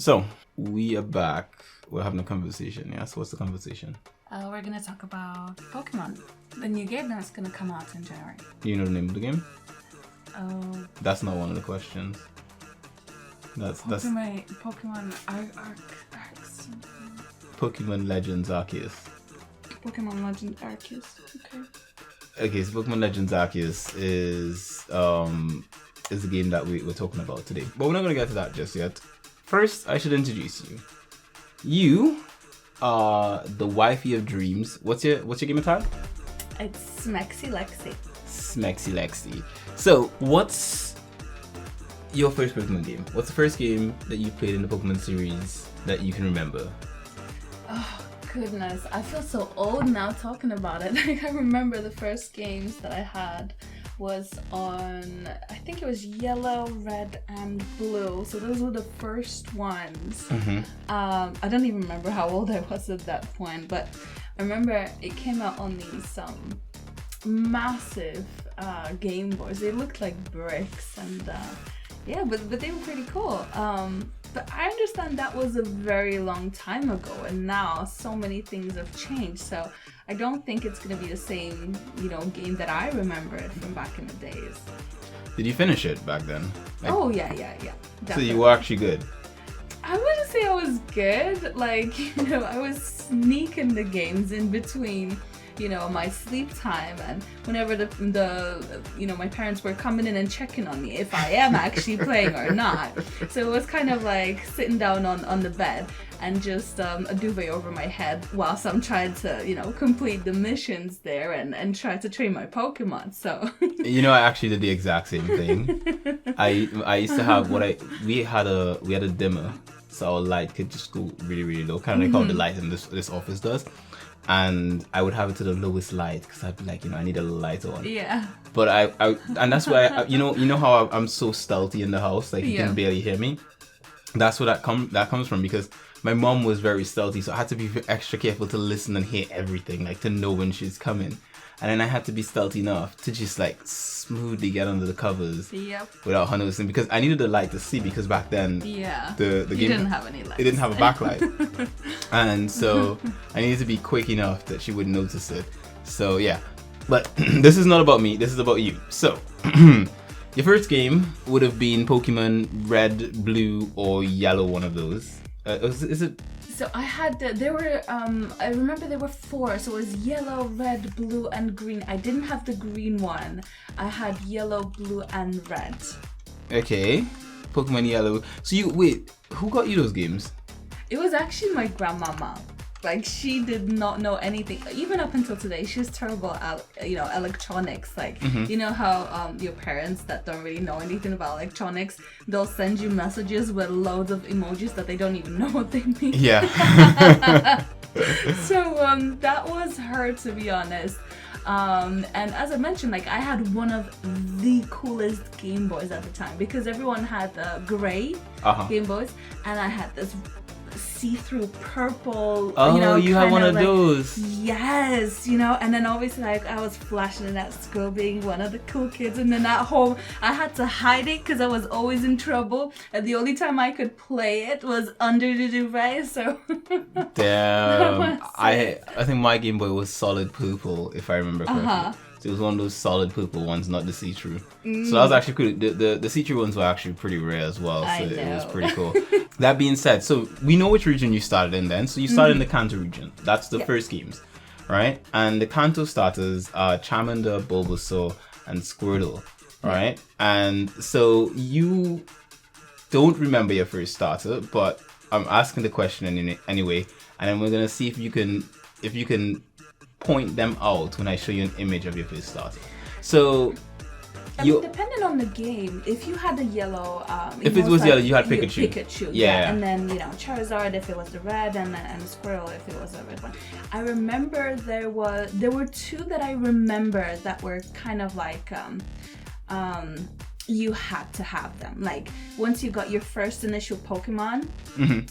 So, we are back. We're having a conversation. Yeah, so what's the conversation? We're going to talk about Pokemon, the new game that's going to come out in January. Do you know the name of the game? Oh. That's not one of the questions. That's Pokemon Pokemon Legends Arceus. Pokemon Legends Arceus. Okay, so Pokemon Legends Arceus is the game that we're talking about today. But we're not going to get to that just yet. First, I should introduce you. You are the Waifu of Dreams. What's your gamer tag? It's Smexy Lexi. Smexy Lexi. So, what's your first Pokemon game? What's the first game that you played in the Pokemon series that you can remember? Oh, goodness. I feel so old now talking about it. I remember the first games that I had was on, I think it was yellow, red, and blue. So those were the first ones. Mm-hmm. I don't even remember how old I was at that point, but I remember it came out on these massive Game Boys. They looked like bricks, and but they were pretty cool. But I understand that was a very long time ago, and now so many things have changed. So I don't think it's going to be the same, game that I remembered from back in the days. Did you finish it back then? Oh, yeah. Definitely. So you were actually good? I wouldn't say I was good. I was sneaking the games in between, my sleep time, and whenever the my parents were coming in and checking on me if I am actually playing or not. So it was kind of like sitting down on the bed and just a duvet over my head whilst I'm trying to, complete the missions there and try to train my Pokemon. So I actually did the exact same thing. I used to have we had a dimmer, so our light could just go really, really low, kind of like how the light in this office does. And I would have it to the lowest light because I'd be like, I need a light on. Yeah. But I and that's why you know how I'm so stealthy in the house, like you can barely hear me. That's where that comes from, because my mom was very stealthy, so I had to be extra careful to listen and hear everything, like to know when she's coming. And then I had to be stealthy enough to just like smoothly get under the covers without her noticing, because I needed the light to see, because back then the game didn't have any lights. It didn't have a backlight. And so I needed to be quick enough that she wouldn't notice it. So yeah. But this is not about me, this is about you. So your first game would have been Pokemon Red, Blue, or Yellow, one of those. Is it? So I had I remember there were 4, so it was yellow, red, blue, and green. I didn't have the green one. I had yellow, blue, and red. Okay, Pokemon Yellow. So who got you those games? It was actually my grandmama. Like, she did not know anything. Even up until today, she's terrible at, electronics. Like, you know how your parents that don't really know anything about electronics, they'll send you messages with loads of emojis that they don't even know what they mean. Yeah. So, that was her, to be honest. And as I mentioned, like, I had one of the coolest Game Boys at the time, because everyone had gray Game Boys, and I had this see-through purple. Oh, you had one of those. Yes, and then obviously like I was flashing in at school being one of the cool kids, and then at home I had to hide it because I was always in trouble, and the only time I could play it was under the duvet. So damn. I think my Game Boy was solid purple, if I remember correctly. So it was one of those solid purple ones, not the see-through. So that was actually cool. The see-through ones were actually pretty rare as well, so it was pretty cool. That being said, so we know which region you started in then. So you started in the Kanto region. That's the first games, right? And the Kanto starters are Charmander, Bulbasaur, and Squirtle, right? And so you don't remember your first starter, but I'm asking the question anyway, and then we're gonna see if you can point them out when I show you an image of your first starter. So depending on the game, if you had the yellow, if it was yellow, you had Pikachu. And then Charizard if it was the red, and Squirrel if it was the red one. I remember there were 2 that I remember that were kind of like you had to have them. Like, once you got your first initial Pokemon,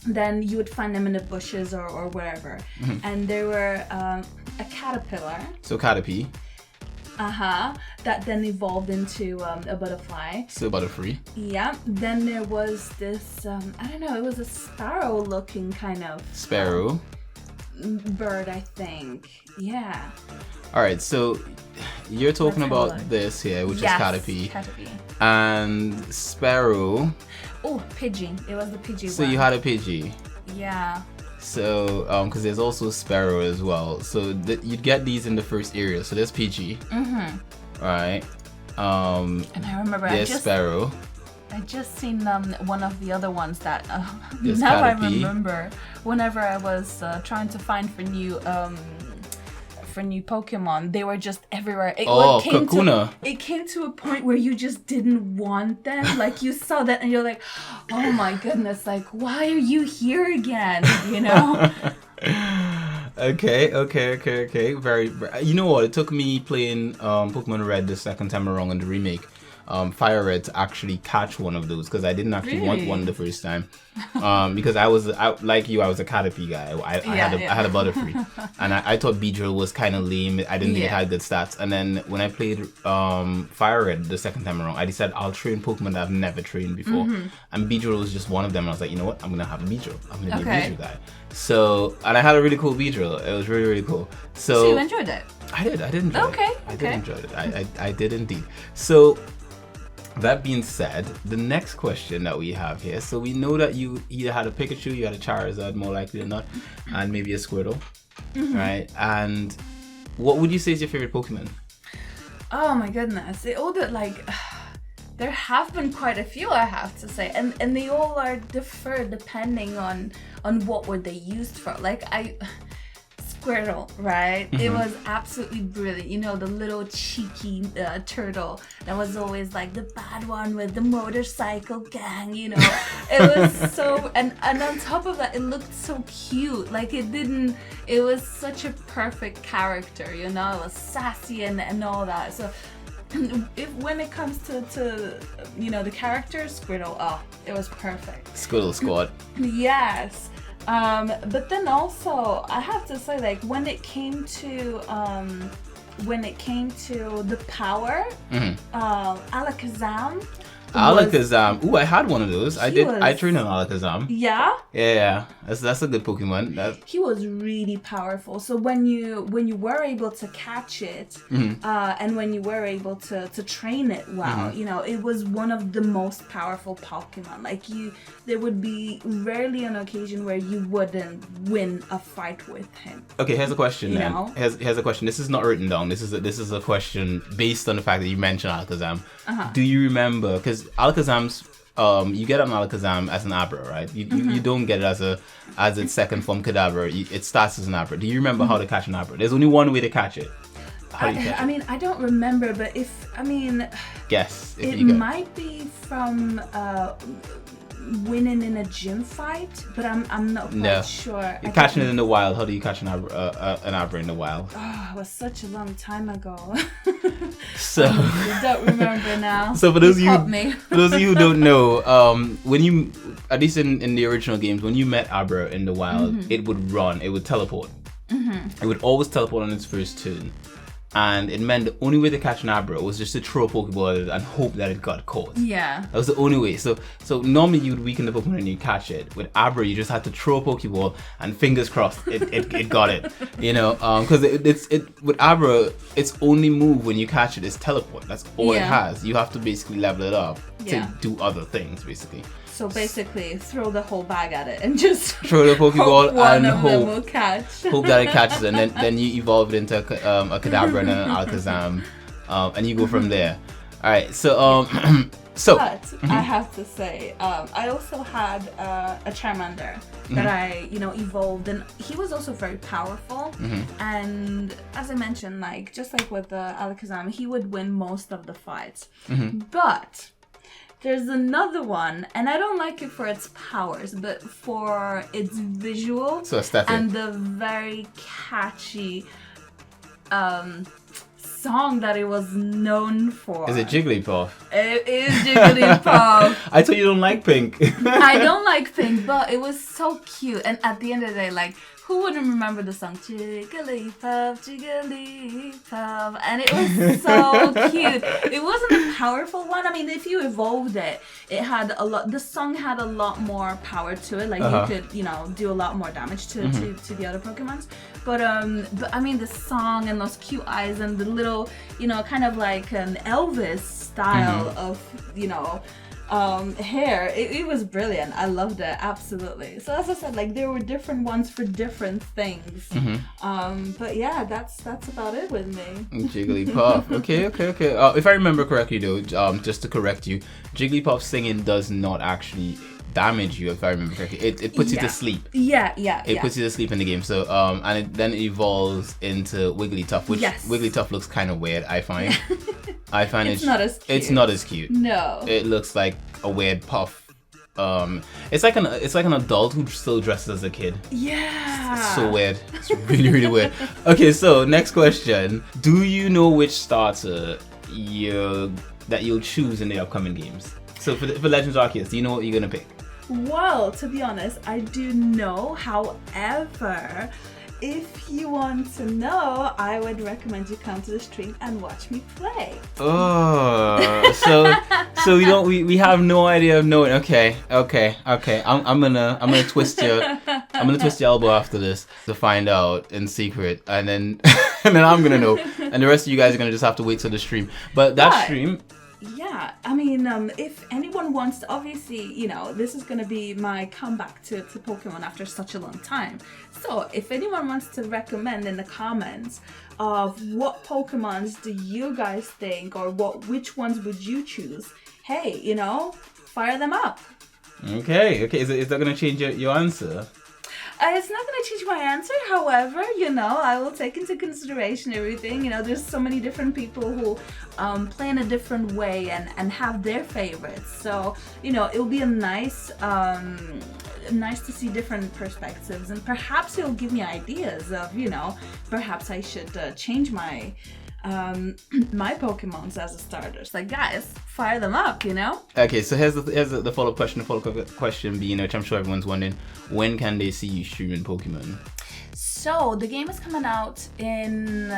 then you would find them in the bushes or wherever. And there were a Caterpillar. So Caterpie. That then evolved into a butterfly. So Butterfree. Yeah. Then there was this, I don't know, it was a sparrow-looking kind of... Sparrow. Bird, I think. Yeah. All right, so you're talking about this here, which is Caterpie. Caterpie. And Sparrow. Oh, Pidgey. It was the Pidgey one. So you had a Pidgey. Yeah. So, because there's also Sparrow as well. So you'd get these in the first area. So there's Pidgey. Mm-hmm. Right. And I remember there's Sparrow. I just seen one of the other ones that now Caterpie. I remember. Whenever I was trying to find for new Pokemon, they were just everywhere. Kakuna. It came to a point where you just didn't want them. Like you saw that and you're like, oh my goodness, like why are you here again? You know? Okay. Very. You know what? It took me playing Pokemon Red the second time around in the remake. Fire Red to actually catch one of those because I didn't actually want one the first time because I was like you, I was a Caterpie guy. I had a Butterfree and I thought Beedrill was kind of lame. I didn't think it had good stats. And then when I played Fire Red the second time around, I decided I'll train Pokemon that I've never trained before, and Beedrill was just one of them. And I was like, you know what, I'm gonna have a Beedrill. I'm gonna be a Beedrill guy. So, and I had a really cool Beedrill. It was really, really cool. So you enjoyed it? I did enjoy it. I did enjoy it. I did indeed. So that being said, the next question that we have here, so we know that you either had a Pikachu, you had a Charizard more likely than not, and maybe a Squirtle, right? And what would you say is your favorite Pokemon? Oh my goodness, there have been quite a few, I have to say, and they all are different depending on what were they used for. Squirtle, right? It was absolutely brilliant. You know, the little cheeky turtle that was always like the bad one with the motorcycle gang, you know. It was so, and on top of that, it looked so cute. Like it was such a perfect character, you know. It was sassy and all that. So when it comes to you know, the character, Squirtle, it was perfect. Squirtle Squad. Yes. But then also I have to say, like, when it came to the power, Alakazam. Alakazam. Ooh, I had one of those. I trained on Alakazam. Yeah? Yeah. That's a good Pokemon. He was really powerful. So when you were able to catch it, and when you were able to train it well, you know, it was one of the most powerful Pokemon. Like there would be rarely an occasion where you wouldn't win a fight with him. Okay, here's a question then. know? Here's a question. This is not written down. This is a question based on the fact that you mentioned Alakazam. Do you remember? Because Alakazam's you get an Alakazam as an Abra, right? You don't get it as its second form Kadabra. It starts as an Abra. Do you remember how to catch an Abra? There's only one way to catch it. I mean, I don't remember, but guess. It might be from winning in a gym fight, but I'm not quite sure. You're catching it in the wild. How do you catch an Abra in the wild? Oh, it was such a long time ago. So I don't remember now. So for those of you who don't know, when you, at least in the original games, when you met Abra in the wild, it would run. It would teleport. It would always teleport on its first turn. And it meant the only way to catch an Abra was just to throw a Pokeball at it and hope that it got caught. Yeah. That was the only way. So normally you'd weaken the Pokemon and you catch it. With Abra, you just had to throw a Pokeball and fingers crossed it got it. You know, because with Abra, its only move when you catch it is teleport. That's all it has. You have to basically level it up to do other things, basically. So basically, throw the whole bag at it and just throw the Pokeball and hope that it catches, and then you evolve it into a Kadabra and an Alakazam, and you go from there. All right, so but I have to say, I also had a Charmander that I evolved, and he was also very powerful. And as I mentioned, just like with the Alakazam, he would win most of the fights, but there's another one, and I don't like it for its powers, but for its visual and the very catchy song that it was known for. Is it Jigglypuff? It is Jigglypuff. I thought you don't like pink. I don't like pink, but it was so cute. And at the end of the day, like, who wouldn't remember the song Jigglypuff, Jigglypuff? And it was so cute. It wasn't a powerful one. I mean, if you evolved it, it had a lot. The song had a lot more power to it. Like you could, you know, do a lot more damage to the other Pokemons. But I mean, the song and those cute eyes and the little, you know, kind of like an Elvis style of, you know, hair. It was brilliant. I loved it, absolutely. So as I said, like there were different ones for different things. But yeah, that's about it with me. Jigglypuff. Okay. If I remember correctly though, just to correct you, Jigglypuff singing does not actually damage you, if I remember correctly. It puts you to sleep. It puts you to sleep in the game. So and then it evolves into Wigglytuff, which Wigglytuff looks kind of weird, I find. It's not as cute. It's not as cute. No. It looks like a weird puff. It's like an adult who still dresses as a kid. Yeah. It's so weird. It's really weird. Okay, so next question. Do you know which starter that you'll choose in the upcoming games? So for Legends Arceus, do you know what you're gonna pick? Well, to be honest, I do know. However, if you want to know, I would recommend you come to the stream and watch me play. Oh, so we have no idea of knowing. Okay. I'm gonna twist your elbow after this to find out in secret, and then I'm gonna know, and the rest of you guys are gonna just have to wait till the stream. But that stream. Yeah, I mean, if anyone wants to, obviously, you know, this is going to be my comeback to Pokemon after such a long time. So if anyone wants to recommend in the comments of what Pokemons do you guys think, or which ones would you choose, hey, you know, fire them up. Okay. Is that going to change your answer? It's not going to change my answer. However, you know, I will take into consideration everything. You know, there's so many different people who play in a different way and have their favorites. So, you know, it'll be nice to see different perspectives. And perhaps it'll give me ideas of, you know, perhaps I should change my my Pokemons as a starters. Like, guys, fire them up, you know? Okay, so here's the follow-up question. The follow-up question being, which I'm sure everyone's wondering, when can they see you streaming Pokemon? So the game is coming out in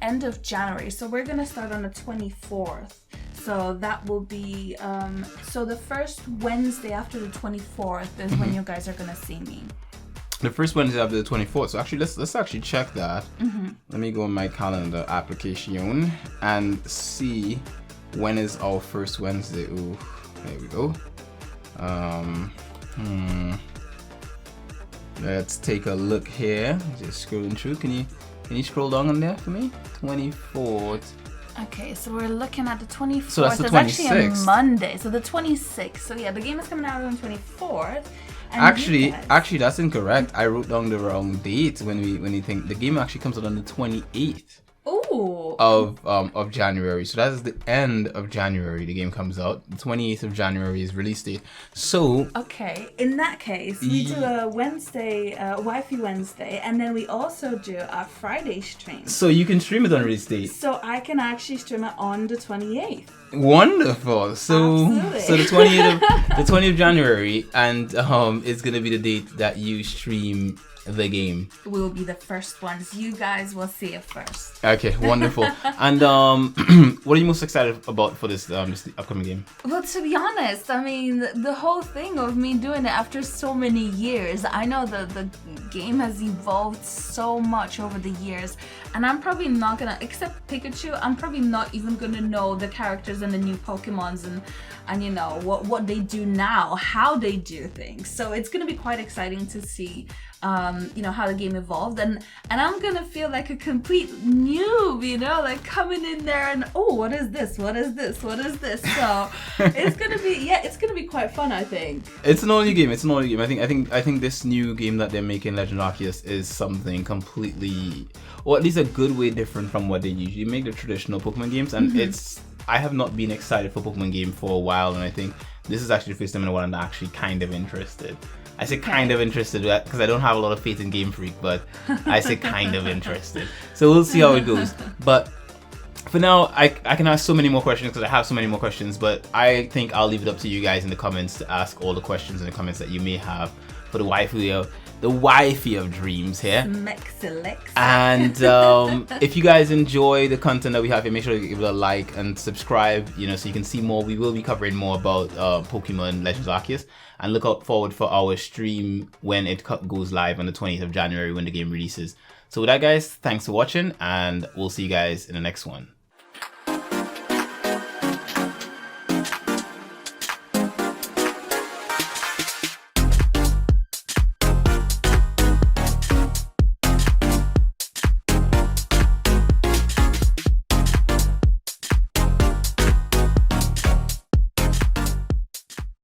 end of January. So we're gonna start on the 24th. So that will be so the first Wednesday after the 24th is when you guys are gonna see me. The first Wednesday after the 24th. So actually, let's actually check that. Let me go in my calendar application and see when is our first Wednesday. Ooh, there we go. Let's take a look here. Just scrolling through. Can you scroll down on there for me? 24th. Okay, so we're looking at the 24th. So that's the 26th. It's actually a Monday. So the 26th. So yeah, the game is coming out on the 24th. Actually, that's incorrect. I wrote down the wrong date when you think the game actually comes out on the 28th. Ooh. Of January. So that is the end of January. The game comes out. The 28th of January is release date. So okay, in that case, we do a Wednesday, Waifu Wednesday, and then we also do a Friday stream. So you can stream it on release date. So I can actually stream it on the 28th. Wonderful. So the 20th of January, and it's gonna be the date that you stream the game. We'll be the first ones. You guys will see it first. Okay, wonderful. And what are you most excited about for this upcoming game? Well, to be honest, I mean, the whole thing of me doing it after so many years, I know the game has evolved so much over the years, and I'm probably not gonna, except Pikachu, I'm probably not even gonna know the characters and the new Pokemons and you know what they do now, how they do things. So it's gonna be quite exciting to see you know, how the game evolved, and I'm gonna feel like a complete noob, you know, like coming in there and what is this? So it's gonna be quite fun, I think. It's an all new game. I think this new game that they're making, Legend Arceus, is something completely, or at least a good way different from what they usually make, the traditional Pokemon games, and I have not been excited for a Pokemon game for a while, and I think this is actually the first time in a while I'm actually kind of interested. I say kind of interested because I don't have a lot of faith in Game Freak, but I say kind of interested. So we'll see how it goes. But for now, I can ask so many more questions because I have so many more questions, but I think I'll leave it up to you guys in the comments to ask all the questions in the comments that you may have for the Waifu of Dreams here. And if you guys enjoy the content that we have here, make sure to give it a like and subscribe, so you can see more. We will be covering more about Pokemon Legends Arceus, and look out forward for our stream when it goes live on the 20th of January when the game releases. So with that, guys, thanks for watching, and we'll see you guys in the next one.